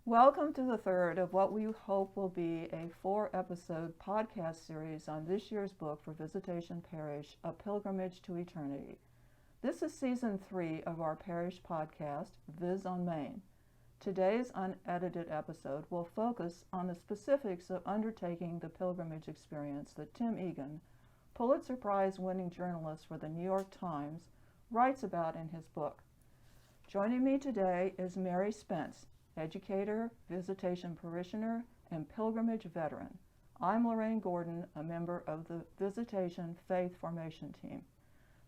Welcome to the third of what we hope will be a 4-episode podcast series on this year's book for Visitation Parish, A Pilgrimage to Eternity. This is season 3 of our parish podcast, Viz on Main. Today's unedited episode will focus on the specifics of undertaking the pilgrimage experience that Tim Egan, Pulitzer Prize-winning journalist for the New York Times, writes about in his book. Joining me today is Mary Spence, educator, visitation parishioner, and pilgrimage veteran. I'm Lorraine Gordon, a member of the Visitation Faith Formation Team.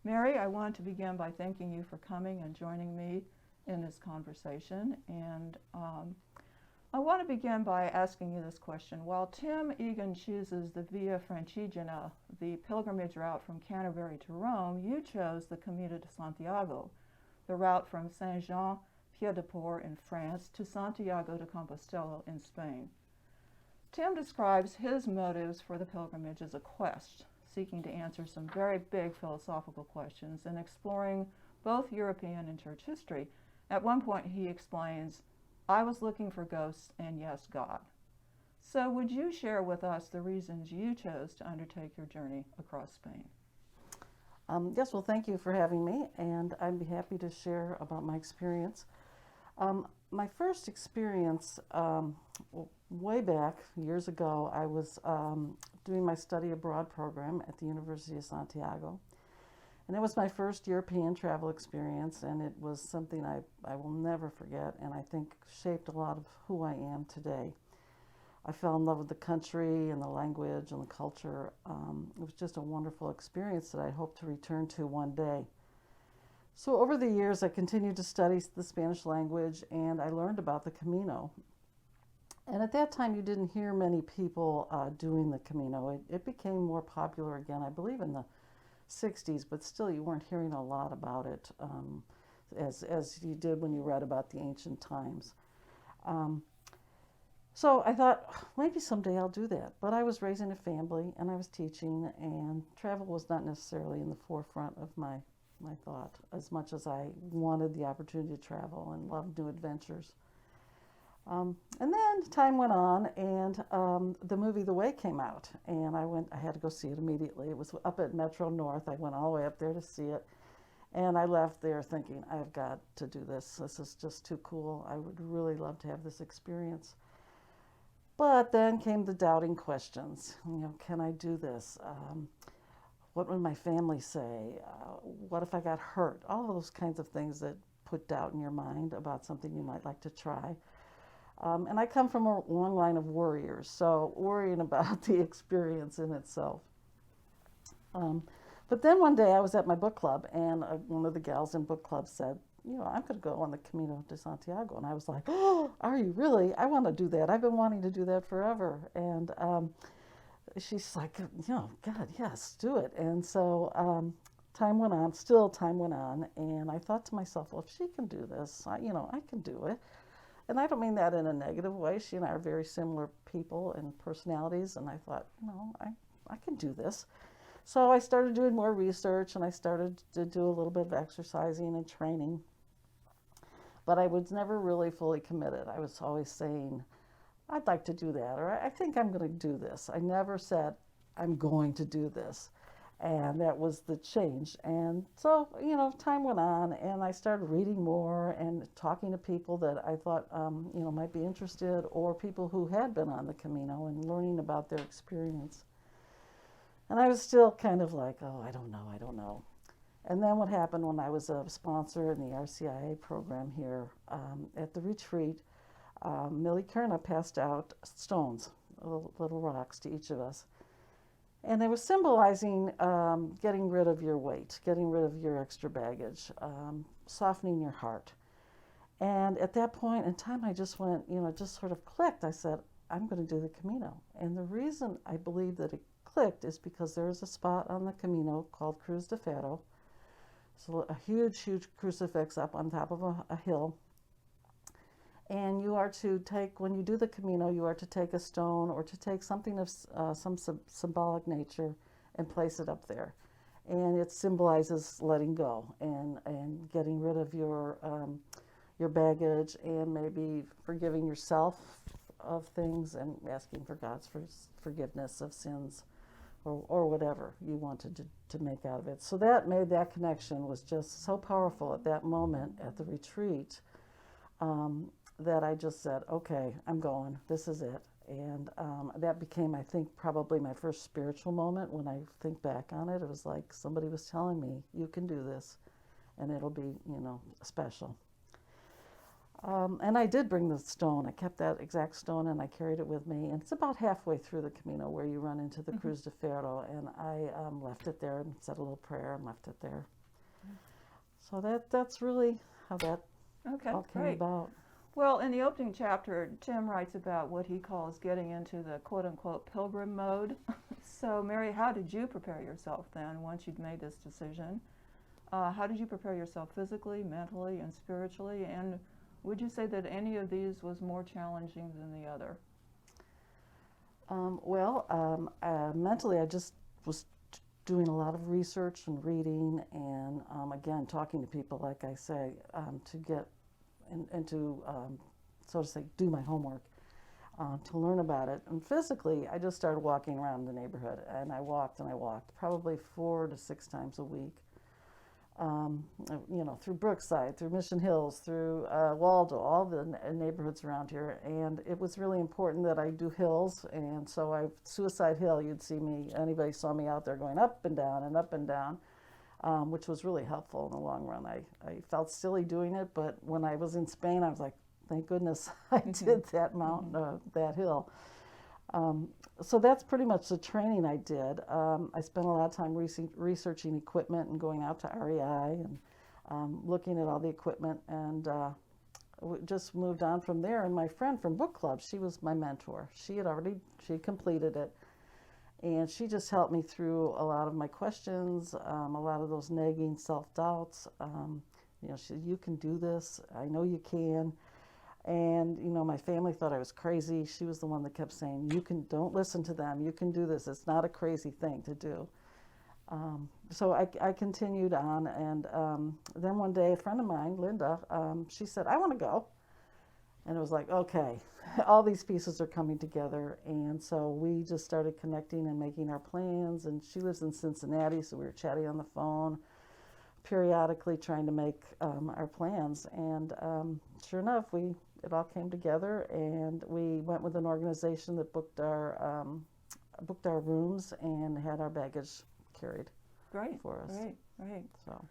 Mary, I want to begin by thanking you for coming and joining me in this conversation. And I want to begin by asking you this question. While Tim Egan chooses the Via Francigena, the pilgrimage route from Canterbury to Rome, you chose the Camino de Santiago, the route from Saint-Jean-Pied-de-Port in France to Santiago de Compostela in Spain. Tim describes his motives for the pilgrimage as a quest, seeking to answer some very big philosophical questions and exploring both European and church history. At one point he explains, "I was looking for ghosts and yes, God." So would you share with us the reasons you chose to undertake your journey across Spain? Yes, well, thank you for having me, and I'd be happy to share about my experience. My first experience, way back years ago, I was doing my study abroad program at the University of Santiago. And it was my first European travel experience, and it was something I will never forget, and I think shaped a lot of who I am today. I fell in love with the country and the language and the culture. It was just a wonderful experience that I hope to return to one day. So over the years, I continued to study the Spanish language, and I learned about the Camino. And at that time, you didn't hear many people doing the Camino. It became more popular again, I believe, in the 60s, but still you weren't hearing a lot about it as you did when you read about the ancient times. So I thought, maybe someday I'll do that. But I was raising a family and I was teaching, and travel was not necessarily in the forefront of my thought as much as I wanted the opportunity to travel and loved new adventures. And then time went on, and the movie The Way came out, and I had to go see it immediately. It was up at Metro North. I went all the way up there to see it, and I left there thinking, I've got to do this. This is just too cool. I would really love to have this experience. But then came the doubting questions. Can I do this? What would my family say? What if I got hurt? All of those kinds of things that put doubt in your mind about something you might like to try. And I come from a long line of worriers, so worrying about the experience in itself. But then one day I was at my book club, and one of the gals in book club said, I'm going to go on the Camino de Santiago. And I was like, oh, are you really? I want to do that. I've been wanting to do that forever. And she's like, God, yes, do it. And so time went on, and I thought to myself, well, if she can do this, I can do it. And I don't mean that in a negative way. She and I are very similar people and personalities, and I thought, I can do this. So I started doing more research, and I started to do a little bit of exercising and training. But I was never really fully committed. I was always saying, I'd like to do that, or I think I'm going to do this. I never said, I'm going to do this. And that was the change. And so, time went on, and I started reading more and talking to people that I thought, might be interested, or people who had been on the Camino, and learning about their experience. And I was still kind of like, oh, I don't know. And then what happened when I was a sponsor in the RCIA program here at the retreat, Millie Kerna passed out stones, little rocks to each of us. And they were symbolizing getting rid of your weight, getting rid of your extra baggage, softening your heart. And at that point in time, I just went, it just sort of clicked. I said, I'm going to do the Camino. And the reason I believe that it clicked is because there is a spot on the Camino called Cruz de Ferro. So a huge, huge crucifix up on top of a hill. And you are to take, when you do the Camino, you are to take a stone or to take something of some symbolic nature and place it up there. And it symbolizes letting go and getting rid of your your baggage, and maybe forgiving yourself of things and asking for God's forgiveness of sins, or whatever you wanted to make out of it. So that made that connection was just so powerful at that moment at the retreat, that I just said, okay, I'm going, this is it. And that became, I think, probably my first spiritual moment. When I think back on it, it was like somebody was telling me, you can do this, and it'll be, special. And I did bring the stone. I kept that exact stone, and I carried it with me. And it's about halfway through the Camino where you run into the Cruz de Ferro, and I left it there and said a little prayer and left it there. So that's really how that all came about. Well, in the opening chapter, Tim writes about what he calls getting into the quote-unquote pilgrim mode. So, Mary, how did you prepare yourself then once you'd made this decision? How did you prepare yourself physically, mentally, and spiritually? And would you say that any of these was more challenging than the other? Mentally, I just was doing a lot of research and reading, and again, talking to people, like I say, to get and to, so to say, do my homework, to learn about it. And physically, I just started walking around the neighborhood, and I walked, probably 4 to 6 times a week. Through Brookside, through Mission Hills, through Waldo, all the neighborhoods around here. And it was really important that I do hills. And so Suicide Hill, you'd see me, anybody saw me out there going up and down and up and down, which was really helpful in the long run. I felt silly doing it, but when I was in Spain, I was like, thank goodness I did that mountain, that hill. So that's pretty much the training I did. I spent a lot of time researching equipment and going out to REI and looking at all the equipment, and just moved on from there. And my friend from book club, she was my mentor. She had completed it, and she just helped me through a lot of my questions, a lot of those nagging self-doubts. She said, you can do this. I know you can. And, my family thought I was crazy. She was the one that kept saying, don't listen to them. You can do this. It's not a crazy thing to do. So I continued on. And then one day, a friend of mine, Linda, she said, I want to go. And it was like, okay, all these pieces are coming together. And so we just started connecting and making our plans. And she lives in Cincinnati, so we were chatting on the phone, periodically trying to make our plans. And sure enough, it all came together, and we went with an organization that booked our rooms and had our baggage carried for us. Right. So,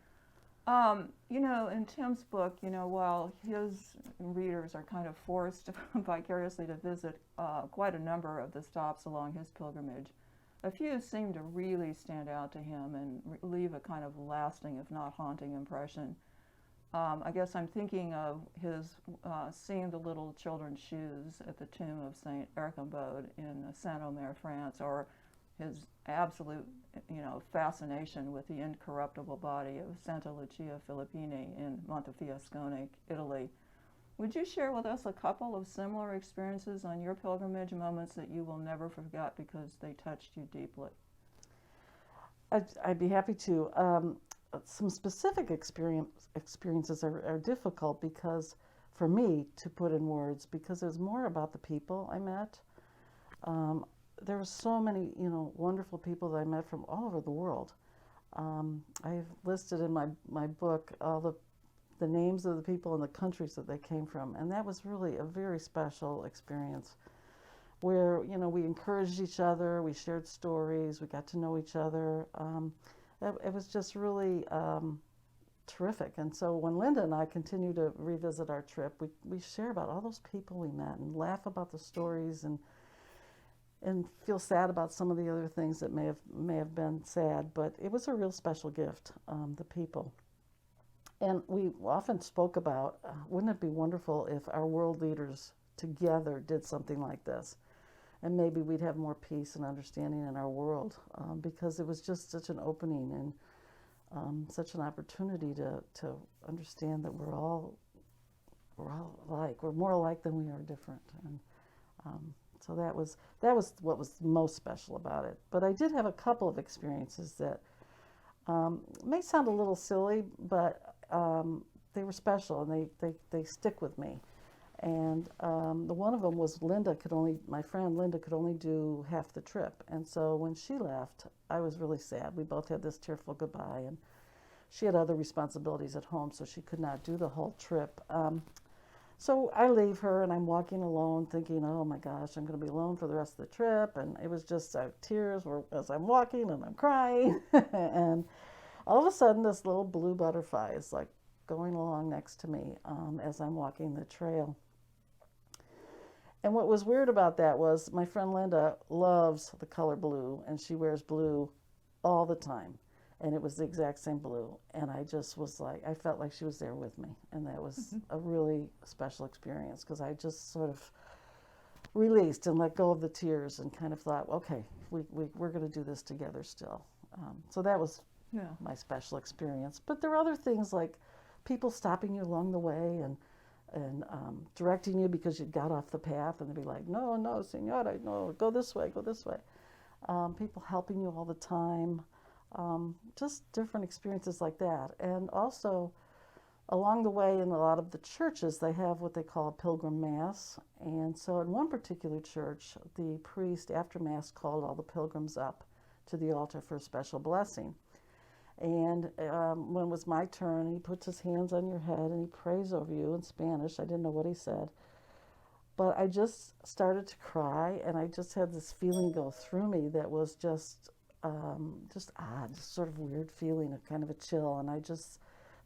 in Tim's book, while his readers are kind of forced vicariously to visit quite a number of the stops along his pilgrimage, a few seem to really stand out to him and leave a kind of lasting, if not haunting, impression. I guess I'm thinking of his seeing the little children's shoes at the tomb of Saint Ercambode in Saint-Omer, France, or his absolute, fascination with the incorruptible body of Santa Lucia Filippini in Montefiascone, Italy. Would you share with us a couple of similar experiences on your pilgrimage, moments that you will never forget because they touched you deeply? I'd be happy to. Some specific experiences are difficult because, for me, to put in words, because it was more about the people I met. There were so many, wonderful people that I met from all over the world. I've listed in my book all the names of the people and the countries that they came from, and that was really a very special experience where, we encouraged each other, we shared stories, we got to know each other. It was just really terrific. And so when Linda and I continue to revisit our trip, we share about all those people we met and laugh about the stories and feel sad about some of the other things that may have been sad. But it was a real special gift, the people. And we often spoke about, wouldn't it be wonderful if our world leaders together did something like this? And maybe we'd have more peace and understanding in our world, because it was just such an opening and such an opportunity to understand that we're all alike. We're more alike than we are different. And so that was what was most special about it. But I did have a couple of experiences that may sound a little silly, but they were special, and they stick with me. And the one of them was my friend Linda could only do half the trip. And so when she left, I was really sad. We both had this tearful goodbye, and she had other responsibilities at home, so she could not do the whole trip. So I leave her, and I'm walking alone thinking, oh my gosh, I'm going to be alone for the rest of the trip. And it was just tears were as I'm walking, and I'm crying. And all of a sudden, this little blue butterfly is like going along next to me as I'm walking the trail. And what was weird about that was my friend Linda loves the color blue, and she wears blue all the time. And it was the exact same blue. And I just was like, I felt like she was there with me. And that was a really special experience, because I just sort of released and let go of the tears and kind of thought, okay, we're going to do this together still. So that was my special experience. But there were other things like people stopping you along the way and directing you because you got off the path, and they'd be like, no, señora, no, go this way, go this way. People helping you all the time. Just different experiences like that. And also, along the way in a lot of the churches, they have what they call a pilgrim mass. And so in one particular church, the priest, after mass, called all the pilgrims up to the altar for a special blessing. And when it was my turn, he puts his hands on your head and he prays over you in Spanish. I didn't know what he said. But I just started to cry, and I just had this feeling go through me that was just odd, just sort of weird feeling, a kind of a chill. And I just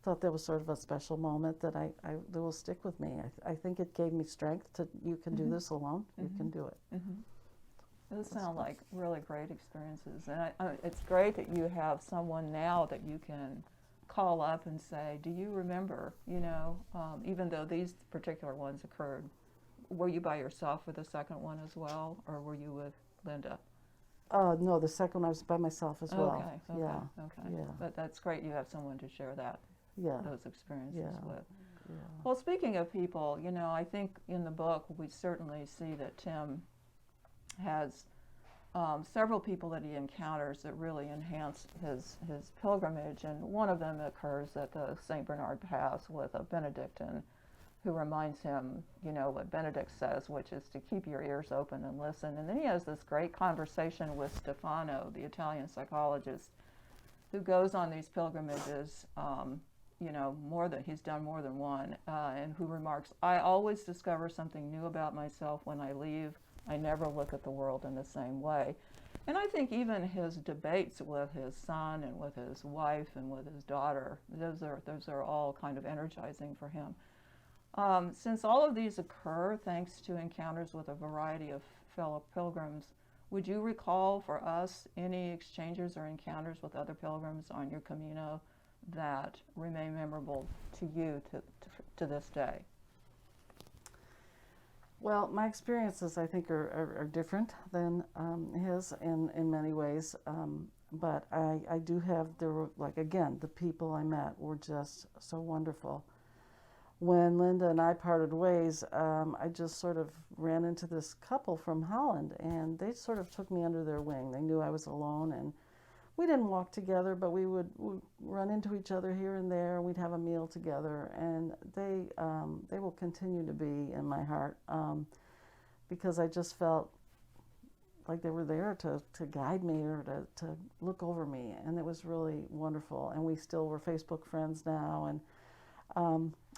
thought that was sort of a special moment that that will stick with me. I think it gave me strength to, you can do this alone, you can do it. Those sound like really great experiences, and it's great that you have someone now that you can call up and say, do you remember, even though these particular ones occurred, were you by yourself for the second one as well, or were you with Linda? No, the second one I was by myself as well. Okay. Yeah. But that's great you have someone to share those experiences with. Yeah. Well, speaking of people, I think in the book we certainly see that Tim has several people that he encounters that really enhance his pilgrimage, and one of them occurs at the St. Bernard Pass with a Benedictine who reminds him, what Benedict says, which is to keep your ears open and listen. And then he has this great conversation with Stefano, the Italian psychologist, who goes on these pilgrimages, he's done more than one, and who remarks, I always discover something new about myself when I leave. I never look at the world in the same way. And I think even his debates with his son and with his wife and with his daughter, those are all kind of energizing for him. Since all of these occur thanks to encounters with a variety of fellow pilgrims, would you recall for us any exchanges or encounters with other pilgrims on your Camino that remain memorable to you to this day? Well, my experiences, I think, are different than his in many ways. But I do have, the people I met were just so wonderful. When Linda and I parted ways, I just sort of ran into this couple from Holland, and they sort of took me under their wing. They knew I was alone, and we didn't walk together, but we'd run into each other here and there, and we'd have a meal together. And they will continue to be in my heart because I just felt like they were there to guide me or to look over me, and it was really wonderful. And we still were Facebook friends now. And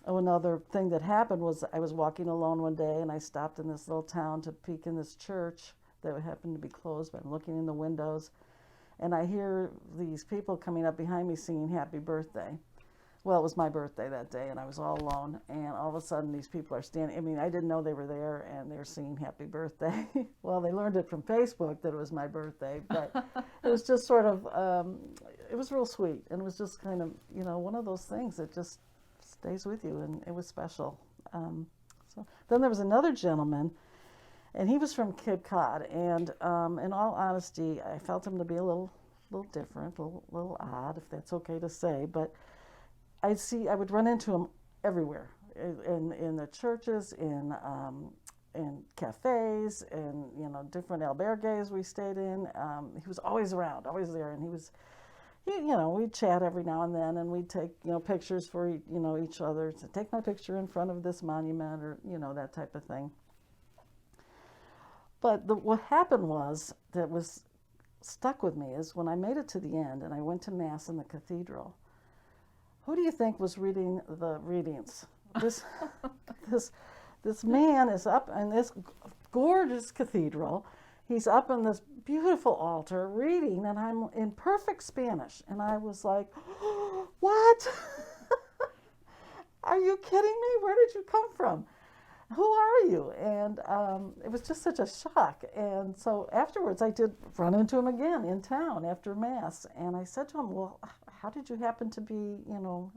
another thing that happened was I was walking alone one day, and I stopped in this little town to peek in this church that happened to be closed, but I'm looking in the windows, and I hear these people coming up behind me singing happy birthday. Well, it was my birthday that day, and I was all alone, and all of a sudden these people are standing, I didn't know they were there, and they're singing happy birthday. Well, they learned it from Facebook that it was my birthday, but it was just sort of, it was real sweet, and it was just kind of, one of those things that just stays with you, and it was special. So then there was another gentleman, and he was from Cape Cod, and in all honesty, I felt him to be a little different, a little odd, if that's okay to say, but I would run into him everywhere, in the churches, in cafes, in different albergues we stayed in. He was always around, always there, and we'd chat every now and then, and we'd take, pictures for, each other. So take my picture in front of this monument, or, that type of thing. But what happened was, that was stuck with me, is when I made it to the end and I went to Mass in the cathedral, who do you think was reading the readings? This, this man is up in this gorgeous cathedral. He's up in this beautiful altar reading, and I'm in perfect Spanish. And I was like, oh, what? Are you kidding me? Where did you come from? Who are you? And it was just such a shock. And so afterwards, I did run into him again in town after Mass. And I said to him, well, how did you happen to be,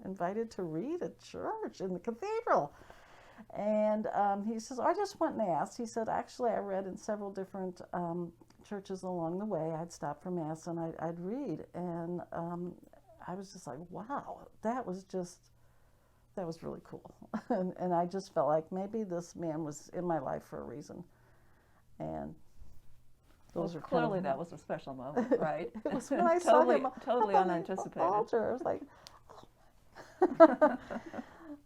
invited to read at church in the cathedral? And he says, I just went and asked. He said, actually, I read in several different churches along the way. I'd stop for Mass and I'd read. And I was just like, wow, that was really cool. and I just felt like maybe this man was in my life for a reason. And those are clearly that was a special moment, right? It was when I saw him totally unanticipated. Altar. I was like, oh.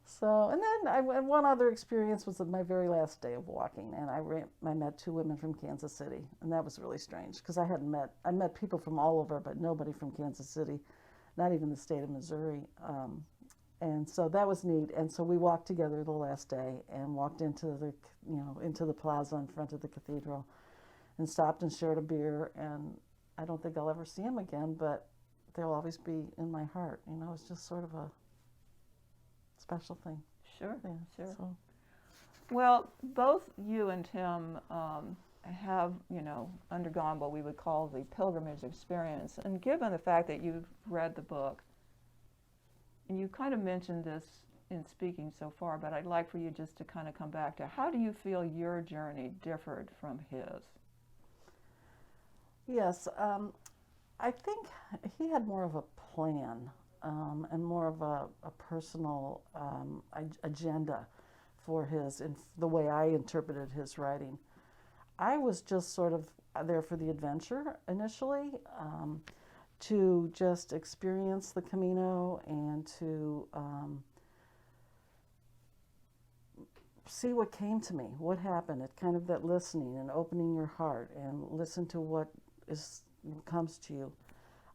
So, and then one other experience was my very last day of walking, and I met two women from Kansas City, and that was really strange because I met people from all over, but nobody from Kansas City, not even the state of Missouri. And so that was neat. And so we walked together the last day and walked into the plaza in front of the cathedral and stopped and shared a beer. And I don't think I'll ever see them again, but they'll always be in my heart. It's just sort of a special thing. Sure, yeah, sure. So. Well, both you and Tim have, undergone what we would call the pilgrimage experience. And given the fact that you've read the book, and you kind of mentioned this in speaking so far, but I'd like for you just to kind of come back to how do you feel your journey differed from his? Yes, I think he had more of a plan and more of a personal agenda for in the way I interpreted his writing. I was just sort of there for the adventure initially, to just experience the Camino and to see what came to me, what happened. It kind of that listening and opening your heart and listen to what comes to you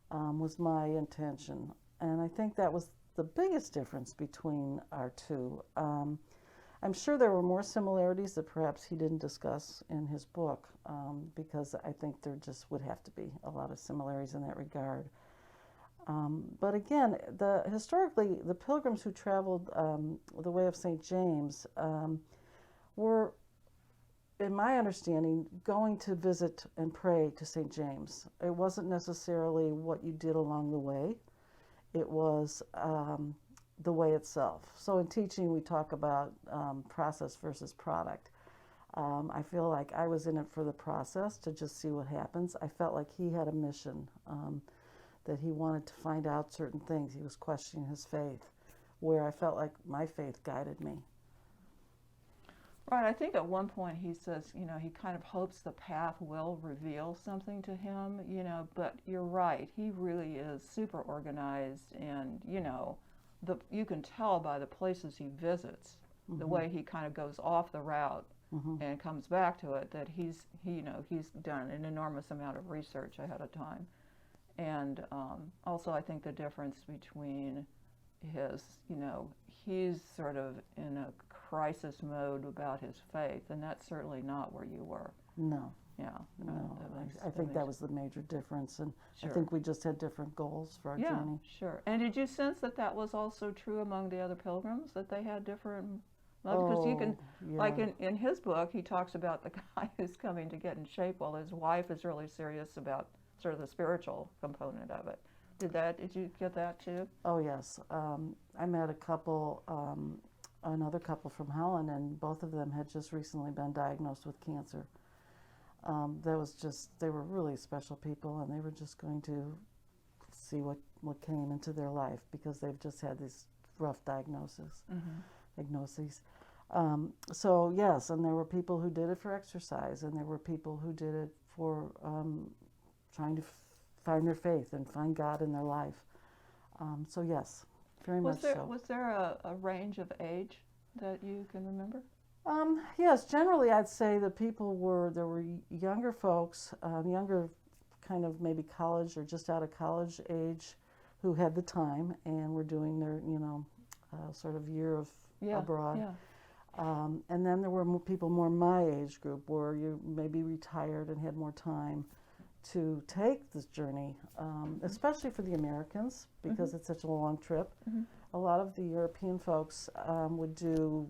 was my intention. And I think that was the biggest difference between our two. I'm sure there were more similarities that perhaps he didn't discuss in his book, because I think there just would have to be a lot of similarities in that regard. But again, historically, the pilgrims who traveled the way of St. James were, in my understanding, going to visit and pray to St. James. It wasn't necessarily what you did along the way. It was the way itself. So in teaching, we talk about process versus product. I feel like I was in it for the process to just see what happens. I felt like he had a mission, that he wanted to find out certain things. He was questioning his faith, where I felt like my faith guided me. Right, I think at one point he says, he kind of hopes the path will reveal something to him, but you're right, he really is super organized, and, you can tell by the places he visits, mm-hmm. the way he kind of goes off the route mm-hmm. and comes back to it, that he's done an enormous amount of research ahead of time. And also I think the difference between he's sort of in a crisis mode about his faith, and that's certainly not where you were. No. Yeah. No, I think that was the major difference, and sure. I think we just had different goals for our journey. Yeah, sure. And did you sense that was also true among the other pilgrims, that they had different, because you can, like in his book, he talks about the guy who's coming to get in shape while his wife is really serious about sort of the spiritual component of it. Did you get that too? Oh, yes. I met another couple from Holland, and both of them had just recently been diagnosed with cancer. They were really special people, and they were just going to see what came into their life, because they've just had these rough diagnoses. So yes, and there were people who did it for exercise, and there were people who did it for trying to find their faith and find God in their life. So yes, very much so. Was there a range of age that you can remember? Yes, generally I'd say that there were younger folks, younger kind of maybe college or just out of college age, who had the time and were doing their, sort of year of abroad. Yeah. And then there were people more my age group where you maybe retired and had more time to take this journey, especially for the Americans, because it's such a long trip. A lot of the European folks would do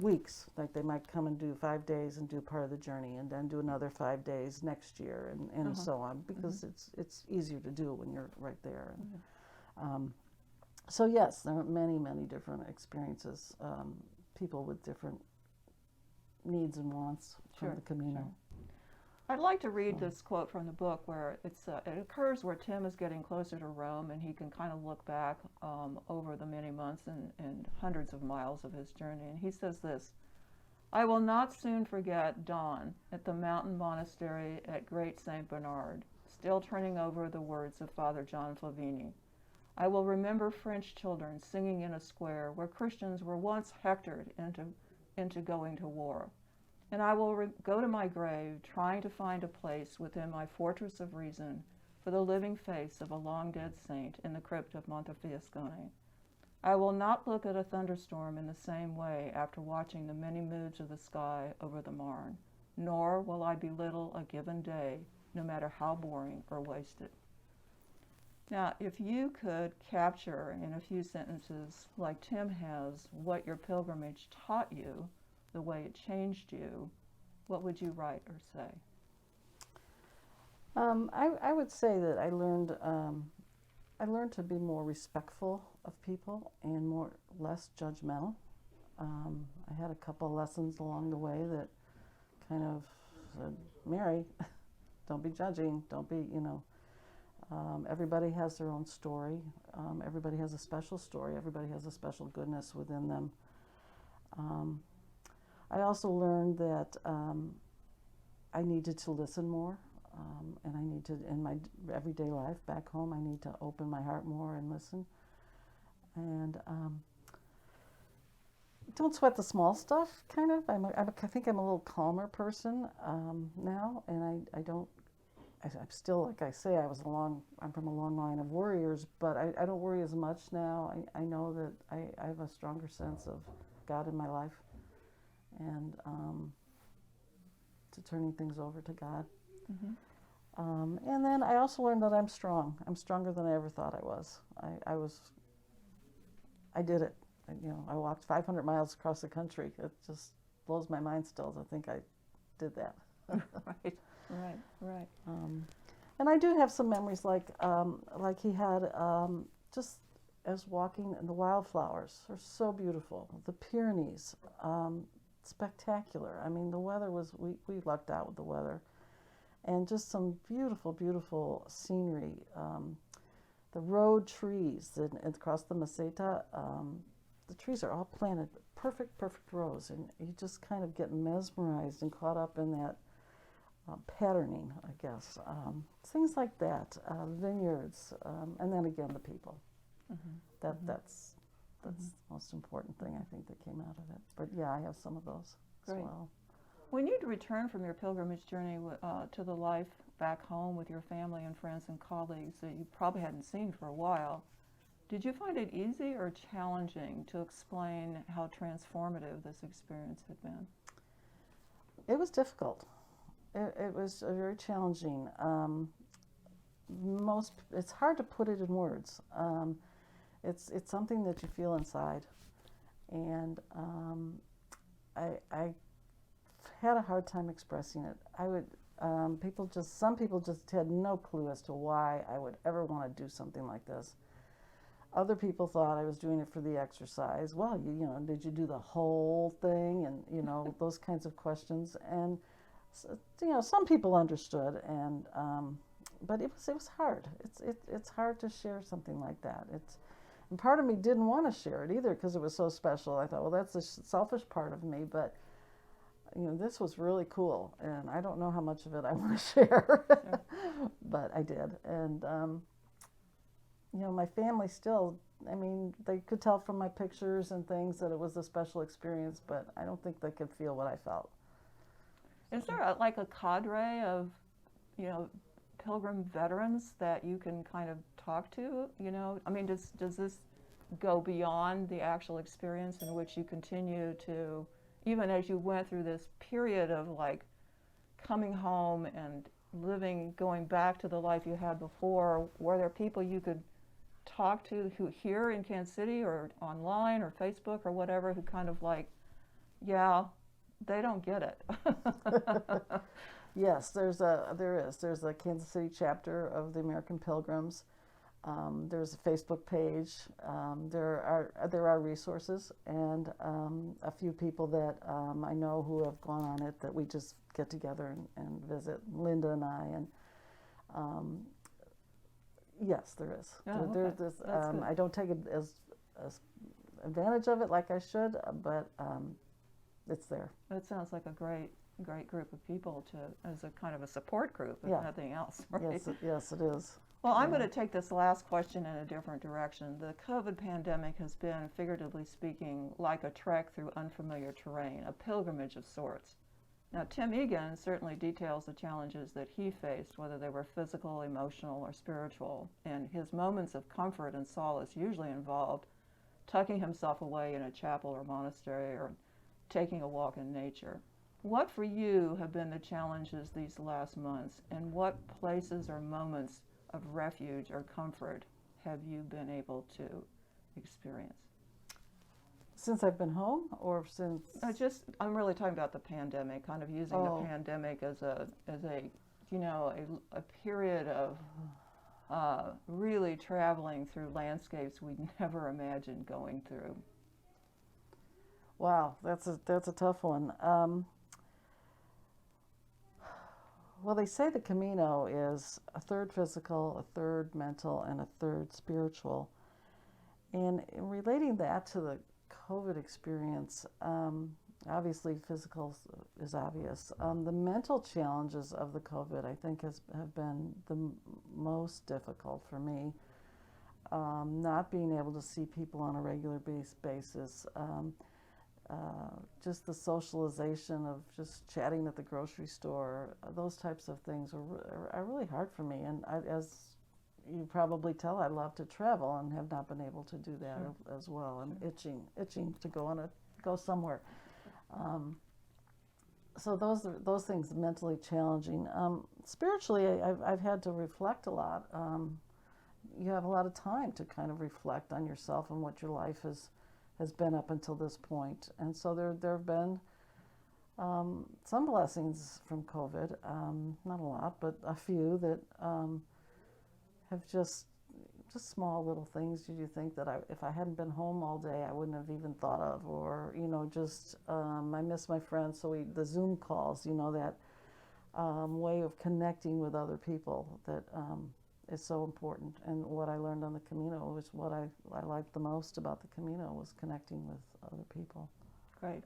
weeks, like they might come and do 5 days and do part of the journey and then do another 5 days next year and so on, because it's easier to do when you're right there. So yes, there are many, many different experiences, people with different needs and wants from the Camino. Sure. I'd like to read this quote from the book where it occurs where Tim is getting closer to Rome and he can kind of look back over the many months and hundreds of miles of his journey. And he says this: "I will not soon forget dawn at the mountain monastery at Great St. Bernard, still turning over the words of Father John Flavini. I will remember French children singing in a square where Christians were once hectored into going to war. And I will go to my grave trying to find a place within my fortress of reason for the living face of a long-dead saint in the crypt of Montefiascone. I will not look at a thunderstorm in the same way after watching the many moods of the sky over the Marne, nor will I belittle a given day, no matter how boring or wasted." Now, if you could capture in a few sentences, like Tim has, what your pilgrimage taught you, the way it changed you, what would you write or say? I would say that I learned to be more respectful of people and less judgmental. I had a couple of lessons along the way that kind of said, Mary, don't be judging, don't be, everybody has their own story. Everybody has a special story. Everybody has a special goodness within them. I also learned that I needed to listen more, and I need to, in my everyday life back home, I need to open my heart more and listen. And don't sweat the small stuff, kind of. I think I'm a little calmer person now, and I'm still, like I say, I'm from a long line of worriers, but I don't worry as much now. I know that I have a stronger sense of God in my life, and to turning things over to God. And then I also learned that I'm strong. I'm stronger than I ever thought I was. I did it. I walked 500 miles across the country. It just blows my mind still to think I did that. Right. And I do have some memories like he had, just as walking in the wildflowers are so beautiful. The Pyrenees, spectacular. I mean, the weather we lucked out with the weather. And just some beautiful, beautiful scenery. The road trees across the Meseta, the trees are all planted perfect rows, and you just kind of get mesmerized and caught up in that patterning, I guess. Things like that, vineyards, and then again the people. That's the most important thing I think that came out of it. But yeah, I have some of those as well. When you'd return from your pilgrimage journey to the life back home with your family and friends and colleagues that you probably hadn't seen for a while, did you find it easy or challenging to explain how transformative this experience had been? It was difficult. It was very challenging. It's hard to put it in words. It's something that you feel inside, and I had a hard time expressing it. Some people just had no clue as to why I would ever want to do something like this. Other people thought I was doing it for the exercise. Well, did you do the whole thing? And those kinds of questions. And some people understood, and but it was hard. It's hard to share something like that. And part of me didn't want to share it either because it was so special. I thought, well, that's the selfish part of me. But this was really cool, and I don't know how much of it I want to share, Sure. but I did. And, my family still, they could tell from my pictures and things that it was a special experience, but I don't think they could feel what I felt. Is there like a cadre of, Pilgrim veterans that you can kind of talk to? Does this go beyond the actual experience in which you continue to, even as you went through this period of like coming home and going back to the life you had before, were there people you could talk to who here in Kansas City or online or Facebook or whatever who kind of like, yeah, they don't get it? Yes, there is. There's a Kansas City chapter of the American Pilgrims. There's a Facebook page. There are resources, and a few people that I know who have gone on it that we just get together and visit. Linda and I, and yes, there is. Oh, There's okay. this. That's good. I don't take it as advantage of it like I should, but it's there. It sounds like a great group of people as a kind of a support group, if Yeah. nothing else, right? Yes, it is. Well, I'm Yeah. going to take this last question in a different direction. The COVID pandemic has been, figuratively speaking, like a trek through unfamiliar terrain, a pilgrimage of sorts. Now, Tim Egan certainly details the challenges that he faced, whether they were physical, emotional, or spiritual, and his moments of comfort and solace usually involved tucking himself away in a chapel or monastery or taking a walk in nature. What for you have been the challenges these last months, and what places or moments of refuge or comfort have you been able to experience? Since I've been home, or since? I'm really talking about the pandemic, kind of using the pandemic as a period of really traveling through landscapes we'd never imagined going through. Wow, that's a tough one. Well, they say the Camino is a third physical, a third mental, and a third spiritual. And in relating that to the COVID experience, obviously physical is obvious. The mental challenges of the COVID, I think, have been the most difficult for me. Not being able to see people on a regular basis. Just the socialization of just chatting at the grocery store, those types of things are really hard for me. And as you probably tell, I love to travel and have not been able to do that as well. I'm itching to go somewhere. So those things mentally challenging. Spiritually, I've had to reflect a lot. You have a lot of time to kind of reflect on yourself and what your life has been up until this point. And so there have been some blessings from COVID, not a lot, but a few that have just small little things you think that if I hadn't been home all day, I wouldn't have even thought of, or, I miss my friends, so the Zoom calls, that way of connecting with other people that is so important. And what I learned on the Camino was what I liked the most about the Camino was connecting with other people. Great.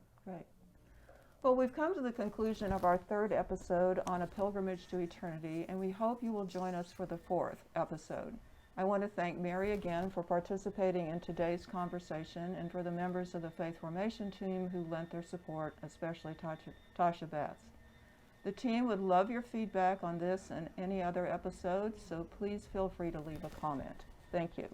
Well, we've come to the conclusion of our third episode on A Pilgrimage to Eternity, and we hope you will join us for the fourth episode. I want to thank Mary again for participating in today's conversation, and for the members of the Faith Formation team who lent their support, especially Tasha Batts. The team would love your feedback on this and any other episodes, so please feel free to leave a comment. Thank you.